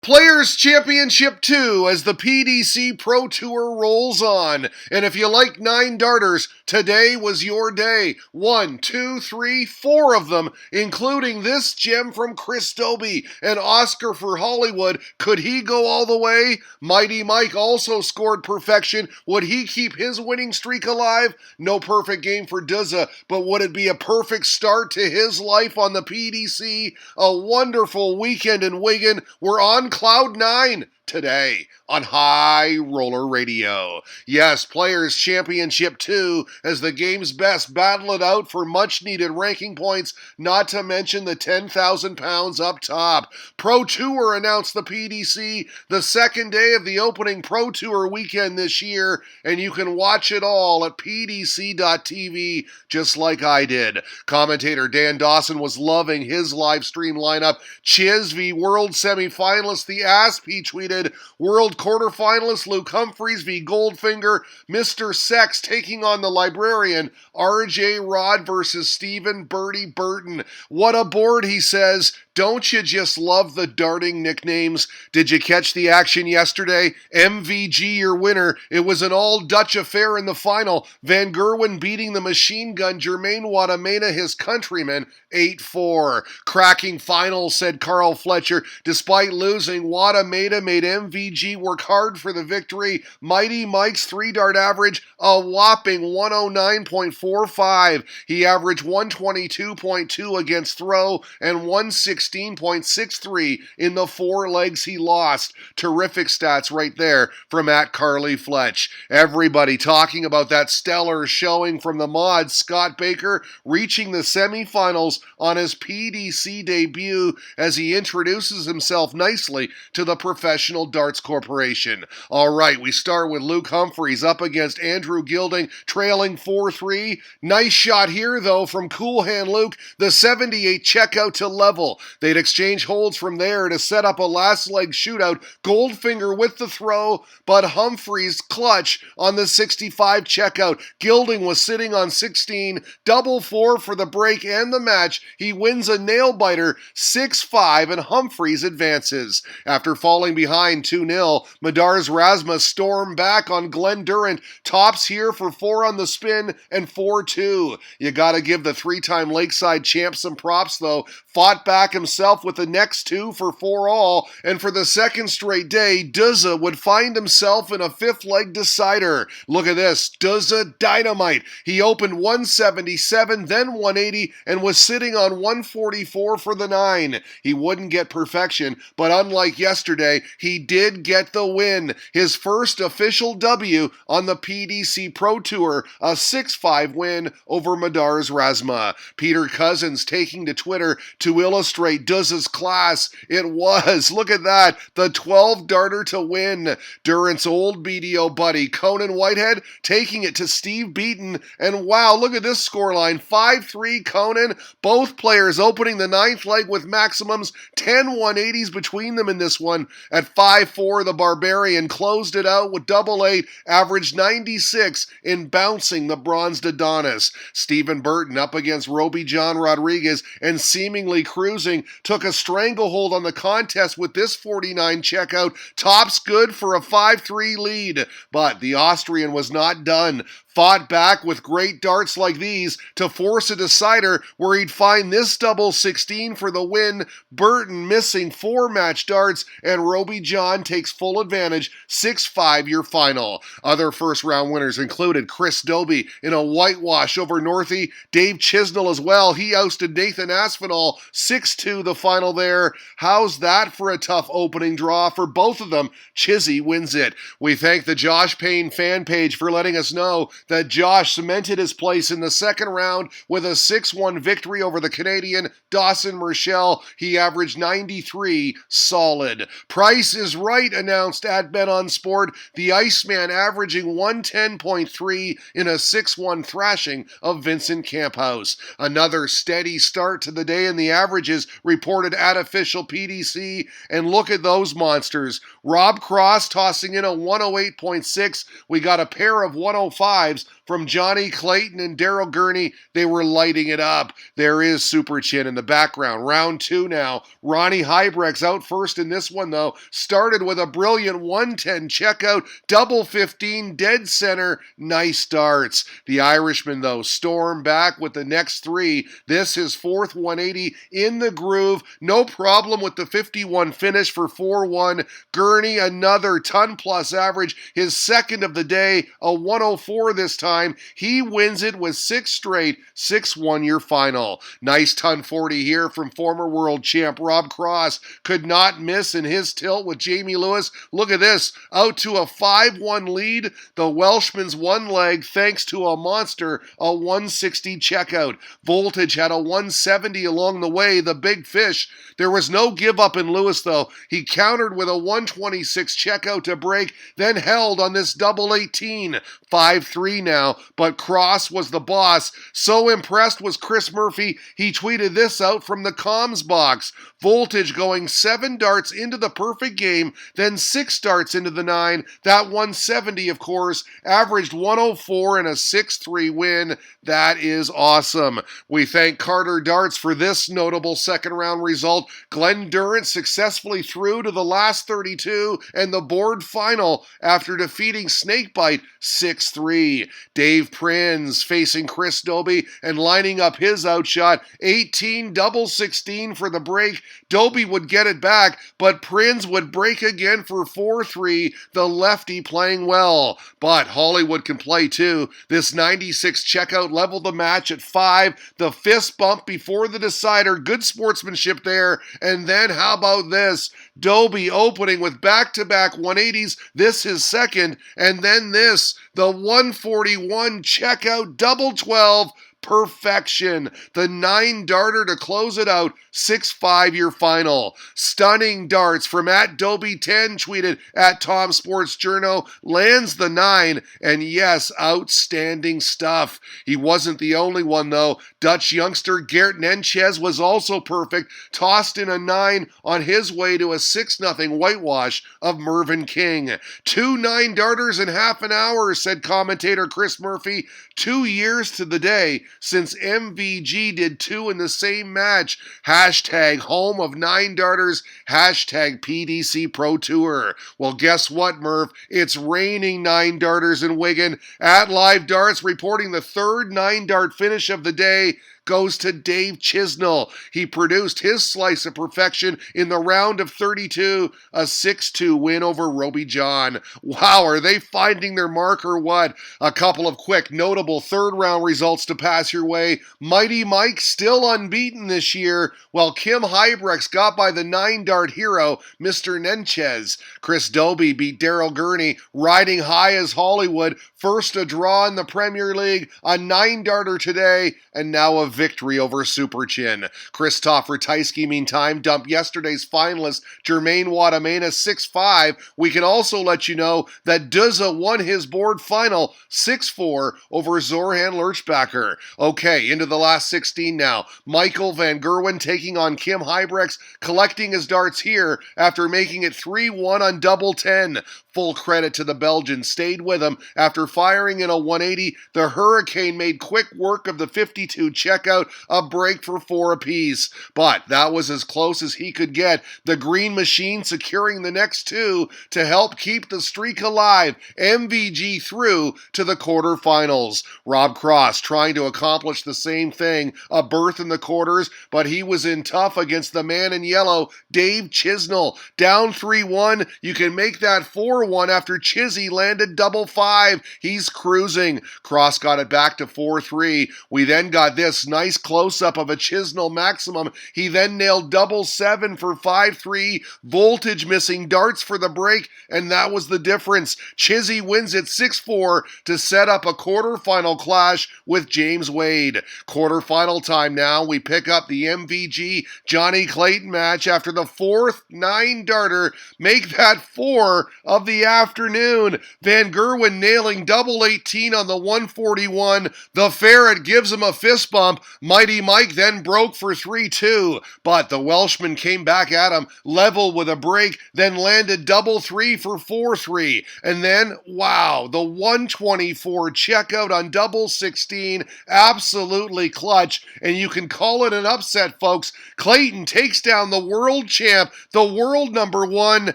Players Championship 2 as the PDC Pro Tour rolls on. And if you like 9 darters, today was your day. 1, 2, 3, 4 of them, including this gem from Chris Dobie, an Oscar for Hollywood. Could he go all the way? Mighty Mike also scored perfection. Would he keep his winning streak alive? No perfect game for Duzza, but would it be a perfect start to his life on the PDC? A wonderful weekend in Wigan. We're on Cloud 9 today on High Roller Radio. Yes, Players Championship 2 as the game's best battle it out for much-needed ranking points, not to mention the 10,000 pounds up top. Pro Tour announced the PDC the second day of the opening Pro Tour weekend this year, and you can watch it all at pdc.tv just like I did. Commentator Dan Dawson was loving his live stream lineup. Chiz v World semifinalist The Asp, he tweeted, World quarterfinalist Luke Humphries v Goldfinger, Mr. Sex taking on the Librarian, RJ Rod versus Stephen Birdie Burton. What a board, he says. Don't you just love the darting nicknames? Did you catch the action yesterday? MVG your winner. It was an all-Dutch affair in the final. Van Gerwen beating the machine gun Jermaine Wadamena, his countryman, 8-4. Cracking final, said Carl Fletcher. Despite losing, Wadamena made MVG work hard for the victory. Mighty Mike's 3-dart average, a whopping 109.45. He averaged 122.2 against throw and 116.63 in the 4 legs he lost. Terrific stats right there from @Carly Fletch. Everybody talking about that stellar showing from the mod. Scott Baker reaching the semifinals on his PDC debut as he introduces himself nicely to the Professional Darts Corporation. All right, we start with Luke Humphries up against Andrew Gilding, trailing 4-3. Nice shot here, though, from Cool Hand Luke. The 78 checkout to level. They'd exchange holds from there to set up a last leg shootout. Goldfinger with the throw, but Humphries clutch on the 65 checkout. Gilding was sitting on 16. Double 4 for the break and the match. He wins a nail biter 6-5 and Humphries advances. After falling behind 2-0, Madars Razma storm back on Glenn Durant. Tops here for 4 on the spin and 4-2. You gotta give the 3-time Lakeside champ some props though. Fought back himself with the next 2 for 4 all, and for the second straight day, Duzza would find himself in a 5th leg decider. Look at this, Duzza dynamite. He opened 177, then 180, and was sitting on 144 for the 9. He wouldn't get perfection, but unlike yesterday, he did get the win. His first official W on the PDC Pro Tour, a 6-5 win over Madars Razma. Peter Cousins taking to Twitter to illustrate Duzza's class. It was, look at that, the 12-darter to win. Durant's old BDO buddy, Conan Whitehead, taking it to Steve Beaton. And wow, look at this scoreline, 5-3 Conan. Both players opening the 9th leg with maximums, 10 180s between them in this one. At 5-4, the Barbarian closed it out with double 8, averaged 96 in bouncing the bronzed Adonis. Stephen Burton up against Roby John Rodriguez and seemingly cruising, took a stranglehold on the contest with this 49 checkout. Tops good for a 5-3 lead, but the Austrian was not done. Fought back with great darts like these to force a decider where he'd find this double 16 for the win. Burton missing 4 match darts, and Roby John takes full advantage, 6-5 your final. Other first round winners included Chris Dobie in a whitewash over Northey, Dave Chisnell as well. He ousted Nathan Aspinall, 6-2 the final there. How's that for a tough opening draw for both of them? Chizzy wins it. We thank the Josh Payne fan page for letting us know that Josh cemented his place in the second round with a 6-1 victory over the Canadian Dawson Mershell. He averaged 93 solid. Price is right, announced @Bet on Sport. The Iceman averaging 110.3 in a 6-1 thrashing of Vincent Camphouse. Another steady start to the day in the averages reported at official PDC. And look at those monsters. Rob Cross tossing in a 108.6. We got a pair of 105s from Johnny Clayton and Daryl Gurney. They were lighting it up. There is Super Chin in the background. Round 2 now. Ronnie Hybrex out first in this one, though. Started with a brilliant 110 checkout, double 15, dead center. Nice darts. The Irishman, though, stormed back with the next 3. This his 4th 180 in the groove. No problem with the 51 finish for 4-1. Gurney, another ton-plus average. His 2nd of the day, a 104 this time. He wins it with 6 straight, 6-1 your final. Nice ton 40 here from former world champ Rob Cross. Could not miss in his tilt with Jamie Lewis. Look at this, out to a 5-1 lead. The Welshman's one leg thanks to a monster, a 160 checkout. Voltage had a 170 along the way, the big fish. There was no give up in Lewis though. He countered with a 126 checkout to break, then held on this double 18. 5-3 now, but Cross was the boss. So impressed was Chris Murphy, he tweeted this out from the comms box. Voltage going 7 darts into the perfect game, then 6 darts into the 9. That 170, of course, averaged 104 and a 6-3 win. That is awesome. We thank Carter Darts for this notable second round result. Glenn Durrant successfully through to the last 32 and the board final after defeating Snakebite 6-3. Dave Prinz facing Chris Doby and lining up his outshot. 18 double 16 for the break. Doby would get it back, but Prinz would break again for 4-3, the lefty playing well. But Hollywood can play too. This 96 checkout leveled the match at 5. The fist bump before the decider. Good sportsmanship there. And then how about this? Doby opening with back-to-back 180s. This his second. And then this, the 141 checkout double 12. Perfection. The 9-darter to close it out. 6-5 your final. Stunning darts from @Doby10 tweeted @Tom Sports Journo. Lands the 9, and yes, outstanding stuff. He wasn't the only one though. Dutch youngster Gert Nenchez was also perfect. Tossed in a 9 on his way to a 6-0 whitewash of Mervyn King. 2 9-darters in half an hour, said commentator Chris Murphy. 2 years to the day since MVG did 2 in the same match. Hashtag home of 9-darters. Hashtag PDC Pro Tour. Well, guess what, Merv? It's raining 9-darters in Wigan. @Live Darts reporting the 3rd 9-dart finish of the day goes to Dave Chisnell. He produced his slice of perfection in the round of 32, a 6-2 win over Roby John. Wow, are they finding their mark or what? A couple of quick, notable third-round results to pass your way. Mighty Mike still unbeaten this year, while Kim Hybrex got by the 9-dart hero, Mr. Nenchez. Chris Doby beat Daryl Gurney, riding high as Hollywood. First a draw in the Premier League, a 9-darter today, and now a victory over Super Chin. Christoph Ratajski, meantime, dumped yesterday's finalist Jermaine Wadamena 6-5. We can also let you know that Duzza won his board final 6-4 over Zorhan Lurchbacher. Okay, into the last 16 now. Michael Van Gerwen taking on Kim Hybrex, collecting his darts here after making it 3-1 on double 10. Full credit to the Belgian, stayed with him after firing in a 180. The Hurricane made quick work of the 52 checkout, a break for 4 apiece. But that was as close as he could get. The Green Machine securing the next 2 to help keep the streak alive. MVG through to the quarterfinals. Rob Cross trying to accomplish the same thing, a berth in the quarters, but he was in tough against the man in yellow, Dave Chisnell. Down 3-1, you can make that 4-1 after Chizzy landed double 5. He's cruising. Cross got it back to 4-3. We then got this nice close-up of a Chisnell maximum. He then nailed double 7 for 5-3. Voltage missing darts for the break, and that was the difference. Chizzy wins it 6-4 to set up a quarterfinal clash with James Wade. Quarterfinal time now. We pick up the MVG Johnny Clayton match after the 4th 9-darter. Make that 4 of the afternoon. Van Gerwen nailing double 18 on the 141. The Ferret gives him a fist bump, Mighty Mike then broke for 3-2, but the Welshman came back at him, level with a break, then landed double 3 for 4-3. And then, wow, the 124 checkout on double 16, absolutely clutch, and you can call it an upset, folks. Clayton takes down the world champ, the world number 1,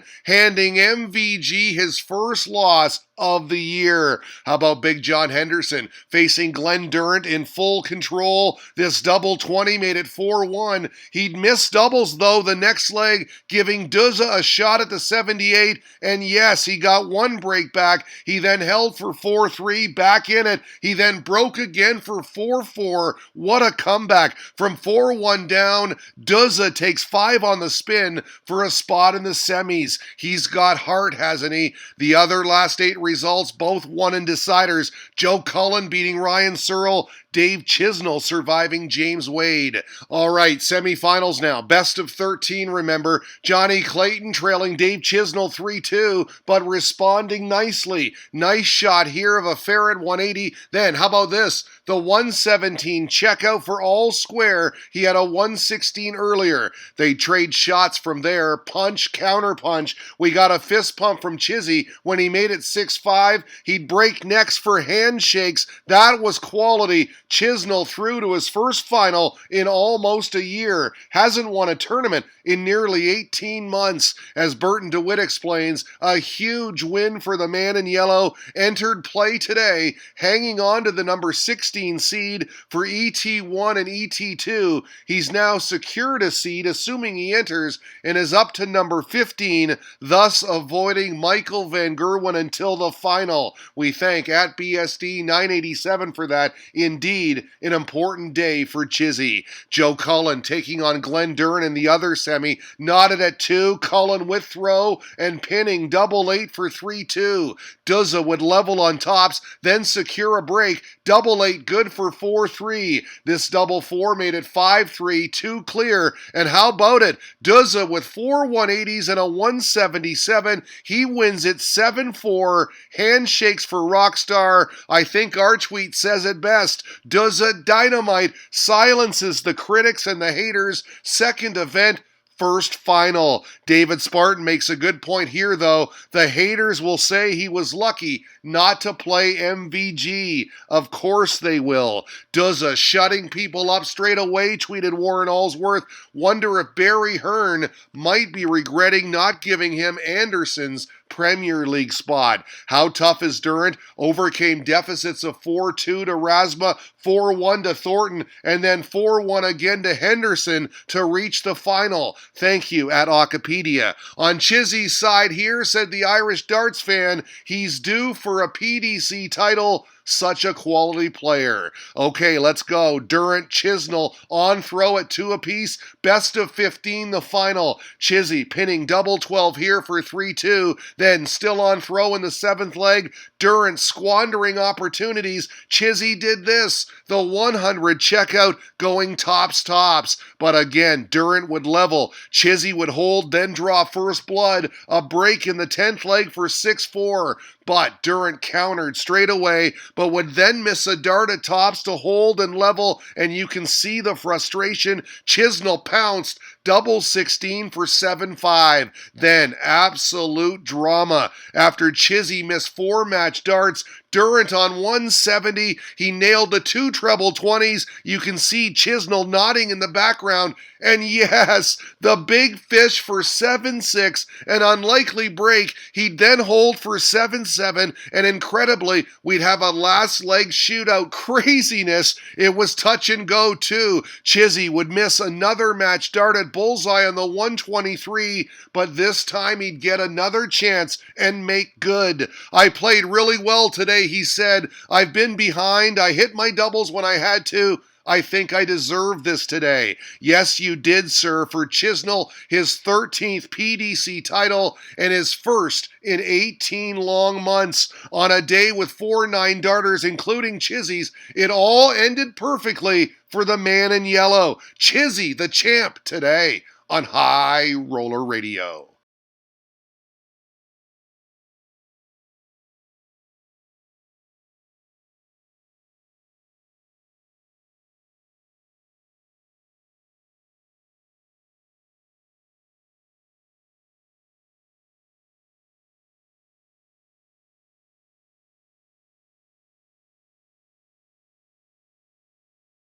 handing MVG his first loss of the year. How about Big John Henderson facing Glenn Durrant in full control? This double 20 made it 4-1. He'd missed doubles though the next leg, giving Duzza a shot at the 78, and yes, he got one break back. He then held for 4-3, back in it. He then broke again for 4-4. What a comeback. From 4-1 down, Duzza takes 5 on the spin for a spot in the semis. He's got heart, hasn't he? The other last 8 results, both won in deciders. Joe Cullen beating Ryan Searle, Dave Chisnell surviving James Wade. All right, semifinals now. Best of 13, remember. Johnny Clayton trailing Dave Chisnell 3-2, but responding nicely. Nice shot here of a fair at 180. Then, how about this? The 117 checkout for all square. He had a 116 earlier. They trade shots from there. Punch, counter punch. We got a fist pump from Chizzy when he made it 6-5. He'd break necks for handshakes. That was quality. Chisnell through to his first final in almost a year. Hasn't won a tournament in nearly 18 months. As Burton DeWitt explains, a huge win for the man in yellow. Entered play today, hanging on to the number 16 seed for ET1 and ET2. He's now secured a seed, assuming he enters, and is up to number 15, thus avoiding Michael Van Gerwen until the final. We thank at BSD 987 for that. Indeed, an important day for Chizzy. Joe Cullen taking on Glenn Durrant in the other semi. Knotted at 2, Cullen with throw and pinning double 8 for 3-2. Duzza would level on tops, then secure a break. Double 8 good for 4-3. This double 4 made it 5-3, 2 clear. And how about it? Duzza with 4 180s and a 177. He wins it 7-4. Handshakes for Rockstar. I think our tweet says it best. Duzza Dynamite silences the critics and the haters. Second event, first final. David Spartan makes a good point here, though. The haters will say he was lucky not to play MVG. Of course they will. Duzza shutting people up straight away, tweeted Warren Allsworth. Wonder if Barry Hearn might be regretting not giving him Anderson's Premier League spot. How tough is Durrant? Overcame deficits of 4-2 to Rasma, 4-1 to Thornton, and then 4-1 again to Henderson to reach the final. Thank you at Wikipedia. On Chizzy's side here, said the Irish darts fan, he's due for a PDC title. Such a quality player. Okay, let's go. Durrant, Chisnell on throw at 2 apiece. Best of 15, the final. Chizzy pinning double 12 here for 3-2. Then still on throw in the 7th leg. Durrant squandering opportunities. Chizzy did this. The 100 checkout going tops. But again, Durrant would level. Chizzy would hold, then draw first blood. A break in the 10th leg for 6-4. But Durrant countered straight away, but would then miss a dart at tops to hold and level, and you can see the frustration. Chisnell pounced, double 16 for 7-5. Then absolute drama. After Chizzy missed 4 match darts, Durrant on 170. He nailed the 2 treble 20s. You can see Chisnell nodding in the background. And yes, the big fish for 7-6. An unlikely break. He'd then hold for 7-7. And incredibly, we'd have a last leg shootout. Craziness. It was touch and go too. Chizzy would miss another match dart at bullseye on the 123. But this time he'd get another chance and make good. I played really well today, he said. I've been behind. I hit my doubles when I had to. I think I deserve this today. Yes, you did, sir. For Chisnell, his 13th PDC title and his first in 18 long months. On a day with 4 9-darters, including Chizzy's, it all ended perfectly for the man in yellow. Chizzy, the champ, today on High Roller Radio.